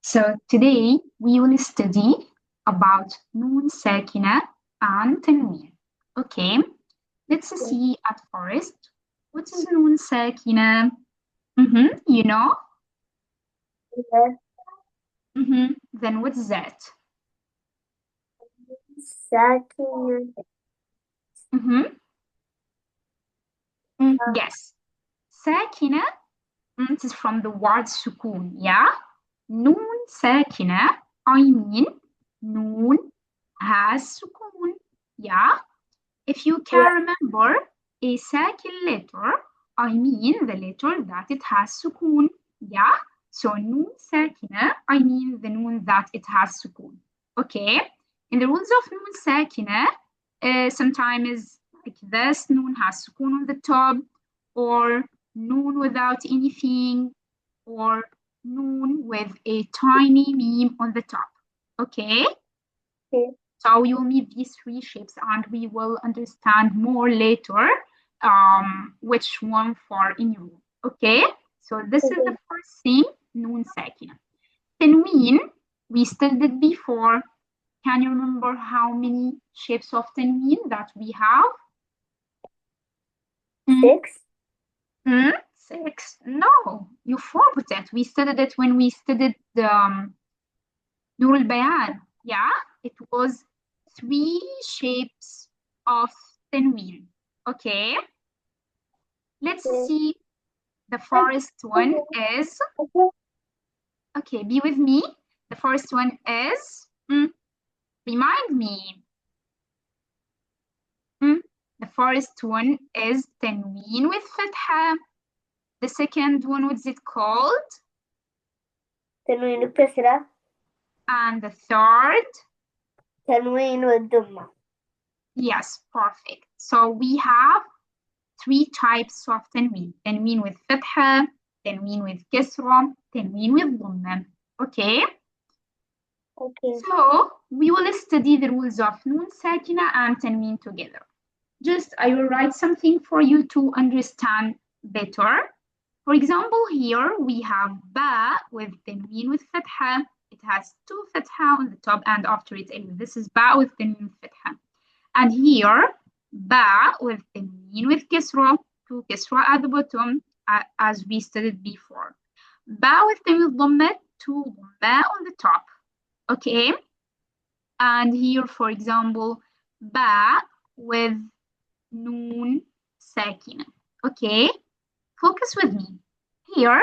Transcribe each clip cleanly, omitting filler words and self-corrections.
So today we will study about Noon Sakina and Tanween. Okay, let's see at first. What is Noon Sakina? You know? Yes, Then what's that? Saakin. Mm-hmm. Yes. Sakina, it is from the word sukun, yeah? Noon Sakina, I mean Noon has sukun, yeah? If you Yeah, can remember a second letter, I mean the letter that it has sukun. Yeah? So noon sakina, I mean the noon that it has sukun. Okay? In the rules of noon sakina, sometimes like this, noon has sukun on the top, or noon without anything, or noon with a tiny meme on the top. Okay? okay, So you'll meet these three shapes and we will understand more later which one for in you. Okay, so this is the okay. first thing, noon sakina. Tanween, we studied before. Can you remember how many shapes of tanween that we have? Mm, 6. Six. No, you forgot it. We studied it when we studied the Nur al-Bayan. Yeah, it was three shapes of tanween. Okay, let's Okay. see. The first one is, okay, be with me. The first one is, remind me. Mm, the first one is tanween with fatha. The second one, what's it called? تنوين الكسرة. And the third, تنوين والضمة. yes, perfect. So we have three types of tanween. Tanween with fatha, tanween with kasra, tanween with dhamma. Okay, Okay. so we will study the rules of noon sakina and tanween together. Just I will write something for you to understand better. For example, here we have ba with tanween with fatha. It has two fatha on the top and after it. This is ba with tanween with fatha. And here, ba with tanween with kisra, two kisra at the bottom, as we studied before. Ba with tanween with dhamma, two dhamma on the top. Okay? And here, for example, ba with noon sakina. Okay? Focus with me. Here,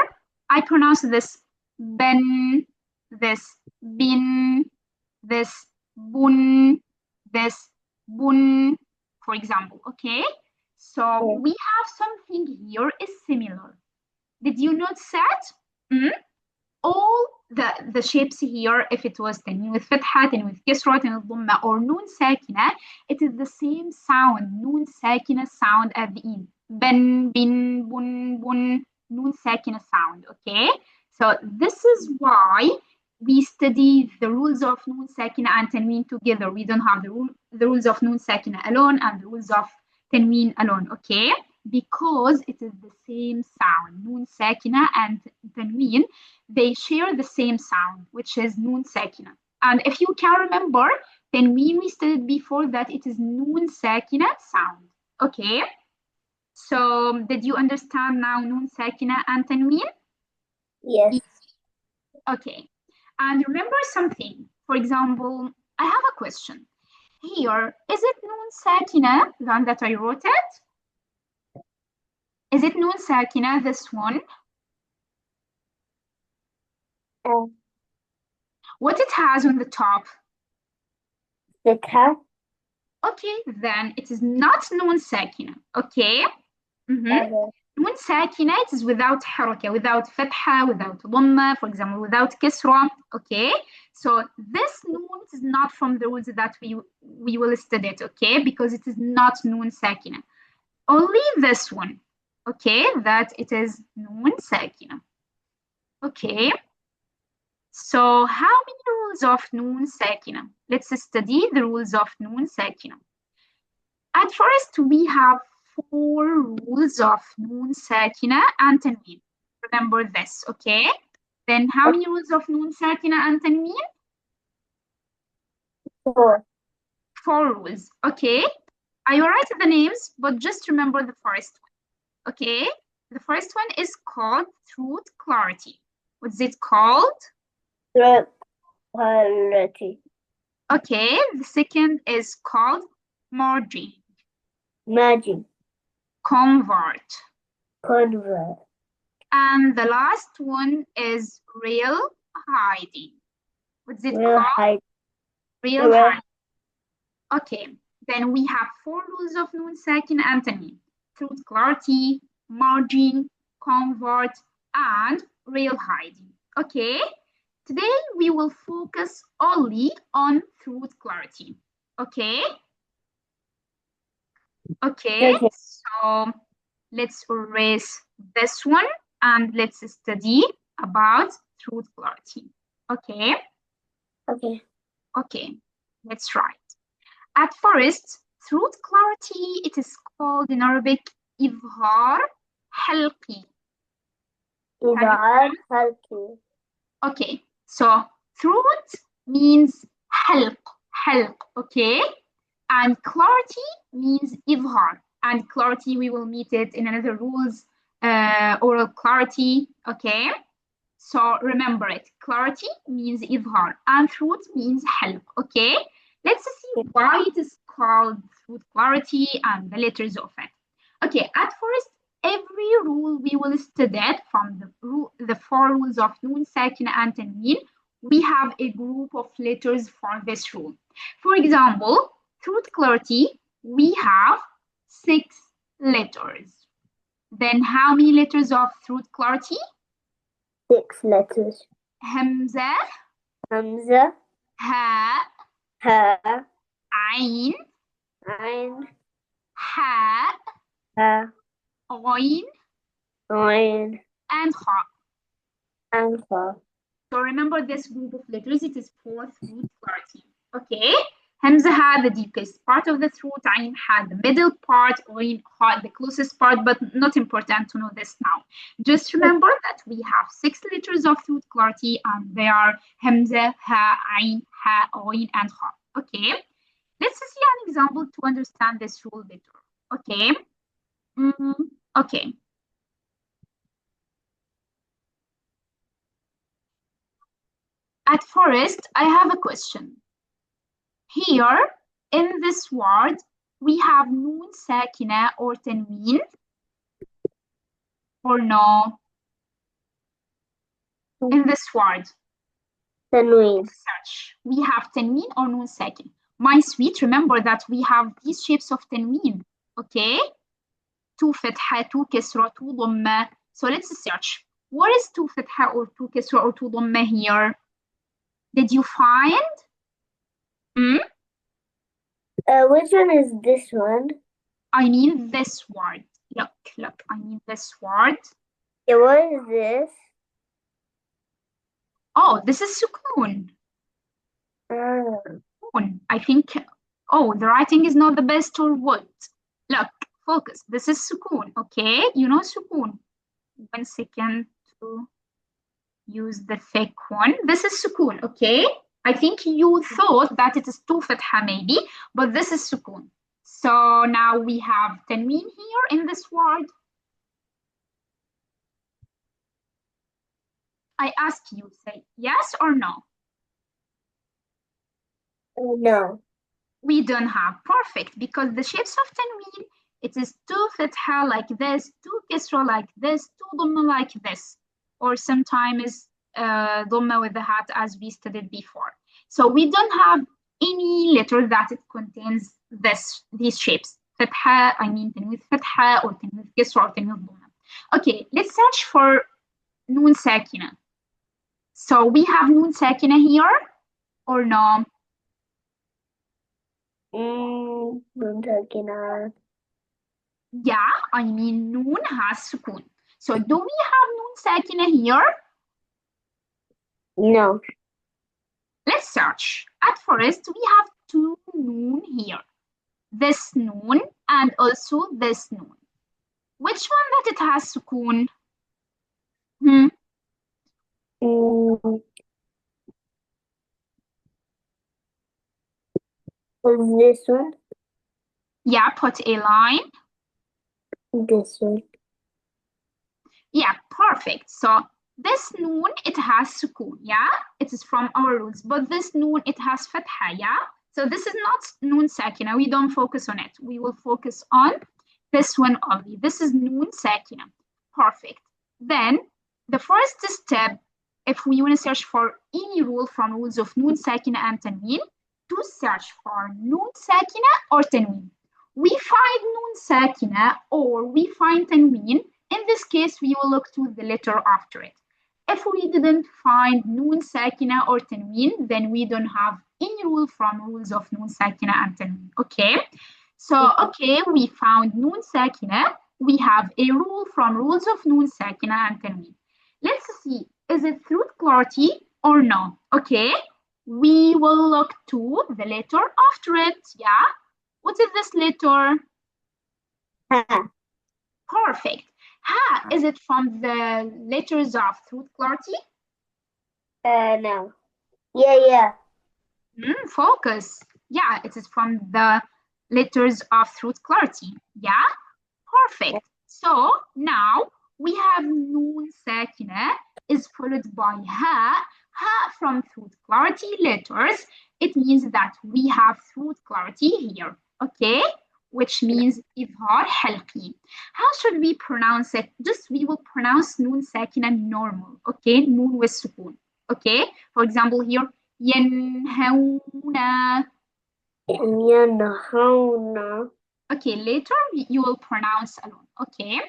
I pronounce this ben, this bin, this bun, this bun, for example. Okay? So Okay. we have something here is similar. Did you notice that? Mm? All the shapes here, if it was tanween with fatha, tanween with kisra, tanween with dhamma, or noon sakina, it is the same sound, noon sakina sound at the end. Ben, bin, bun, bun, noon sakina sound, okay? So this is why we study the rules of noon sakina and tanween together. We don't have the rules of noon sakina alone and the rules of tanween alone, okay? Because it is the same sound, noon sakina and tanween, they share the same sound, which is noon sakina. And if you can remember, tanween we studied before that it is noon sakina sound. Okay, so did you understand now noon sakina and tanween? Yes. Okay, and remember something. For example, I have a question. Here, is it noon sakina, the one that I wrote it? Is it noon sakina, this one? Uh, What it has on the top? فتحة. Okay, then it is not noon sakina. Okay. Okay. Noon sakina, it is without haraka, without fatha, without dhamma, for example, without kisra. Okay. So this noon is not from the rules that we will study it. Okay, because it is not noon sakina. Only this one. Okay, that it is noon sakina. Okay. So how many rules of noon sakina? Let's study the rules of noon sakina. At first, we have four rules of noon sakina and tanween. Remember this, okay? Then how many rules of Noon Sakina and Tanween? 4. 4 rules. Okay. I will write the names, but just remember the first one. Okay. The first one is called throat clarity. What's it called? Throat clarity. Okay. The second is called merging. Merging. Convert. Convert. And the last one is real hiding. What's it Real called? hide. Real Real. hiding. Okay, then we have 4 rules of Noon Sakin and Tanween: throat clarity, merging, convert, and real hiding. Okay, today we will focus only on throat clarity. Okay? Okay, Okay. so let's erase this one and let's study about throat clarity. Okay? Okay. Okay, let's write. At first, throat clarity, it is called in Arabic إظهار حلقي. إظهار حلقي. Okay, so throat means حلق, okay? And clarity means إظهار. And clarity, we will meet it in another rules, oral clarity, okay? So remember it. Clarity means إظهار and throat means حلق, okay? Let's see why it is called throat clarity and the letters of it. Okay, at first, every rule we will study from the 4 rules of Noon, Sakin, and Tanween, we have a group of letters for this rule. For example, throat clarity, we have 6 letters. Then how many letters of throat clarity? 6 letters. همزة, Hamza. هاء, Ha. عين, Ein. حاء, Ha. غين, Ein. and خاء. And Fa. So remember this group of letters, it is for throat clarity. Okay? Hamza had the deepest part of the throat, Ain had the middle part, Ghin had the closest part, but not important to know this now. Just remember that we have 6 letters of throat clarity and they are Hamza, Ha, Ain, Ha, Ghin, and Kha. Okay? Let's see an example to understand this rule better. Okay? Okay. At first, I have a question. Here, in this word, we have Noon Sakina or Tanween, or no? In this word, Tanween. search. We have Tanween or Noon Sakin. My sweet, remember that we have these shapes of Tanween, okay? 2 فتحة, 2 كسرة, 2 ضمة. So let's search. What is 2 فتحة or 2 كسرة or 2 ضمة here? Did you find? Which one is this one? I mean this word. Look, I mean this word. Yeah, what is this? Oh, this is sukoon. I think, oh, the writing is not the best or what? Look, focus. This is sukoon, okay? You know sukoon. 1 second to use the thick one. This is sukoon, okay? I think you thought that it is 2 fatha maybe, but this is sukoon. So now we have tanween here in this word. I ask you, say yes or no? No. We don't have. Perfect, because the shapes of tanween, it is 2 fatha like this, 2 kisra like this, 2 dhamma like this, or sometimes dhamma with the hat as we studied before. So we don't have any letter that it contains these shapes. Fatha, I mean tanween fatha or tanween kisra or tanween dhamma. Okay, let's search for noon sakina. So we have noon sakina here or no? Noon sakina. Yeah, I mean noon has sukoon. So do we have noon sakina here? No. Let's search. At first, we have 2 noon here. This noon and also this noon. Which one that it has sukoon? This one, Yeah, put a line. this one. Yeah, perfect. So this noon, it has sukoon, yeah? It is from our rules. But this noon, it has fatha, yeah? So this is not noon sakina. We don't focus on it. We will focus on this one only. This is noon sakina. Perfect. Then the first step, if we want to search for any rule from rules of noon sakina and tanween, to search for noon sakina or tanween. We find noon sakina or we find tanween. In this case, we will look to the letter after it. If we didn't find noon sakina or tanween, then we don't have any rule from rules of noon sakina and tanween. Okay? So, okay, we found noon sakina. We have a rule from rules of noon sakina and tanween. Let's see, is it through clarity or no? Okay, we will look to the letter after it. Yeah, what is this letter? Ha. Perfect. Ha, is it from the letters of throat clarity? No. Yeah. Focus. Yeah, it is from the letters of throat clarity. Yeah, perfect. So now we have noon sakina is followed by ha. Ha from throat clarity letters. It means that we have throat clarity here. Okay, which means إظهار حلقي. How should we pronounce it? Just we will pronounce noon sakina normal. Okay, noon with sukun. Okay, for example here ينهون. ينهون. Okay, later you will pronounce alone. Okay.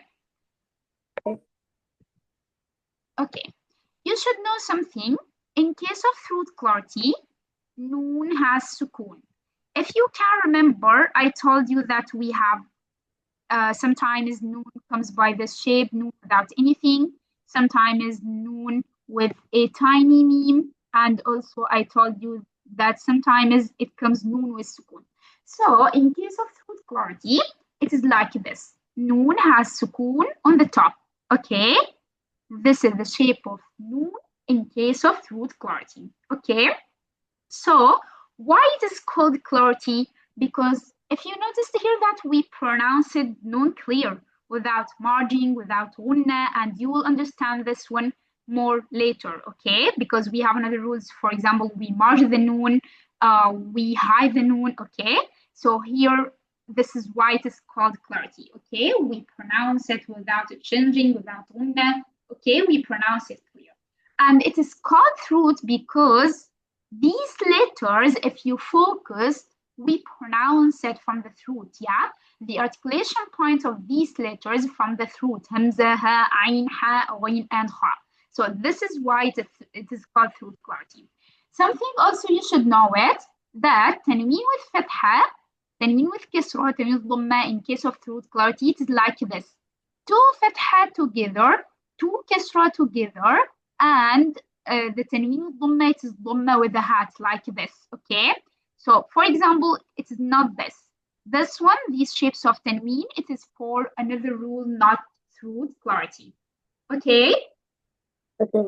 Okay. You should know something. In case of throat clarity, noon has sukun. If you can remember, I told you that we have sometimes noon comes by this shape, noon without anything. Sometimes noon with a tiny meme. And also I told you that sometimes it comes noon with sukun. So in case of throat clarity, it is like this. Noon has sukun on the top. Okay? This is the shape of noon in case of throat clarity. Okay? So why it is called clarity? Because if you noticed here that we pronounce it non-clear without margin, without gunna, and you will understand this one more later, okay? Because we have another rules. For example, we marge the noon, we hide the noon, okay? So here, this is why it is called clarity, okay? We pronounce it without it changing, without gunna, okay? We pronounce it clear. And it is called throat because these letters, if you focus, we pronounce it from the throat, yeah? The articulation point of these letters from the throat, hamza, ha, ain, ha, ghain, and ha. So this is why it is called throat clarity. Something also you should know it, that tanween with fatha, tanween with kisra, tanween with dhamma, in case of throat clarity, it is like this. Two fatha together, two kisra together, and the tanween dhamma, it is dhamma with a hat like this, okay? So for example, it is not this. This one, these shapes of tanween, it is for another rule, not through clarity. Okay? Okay.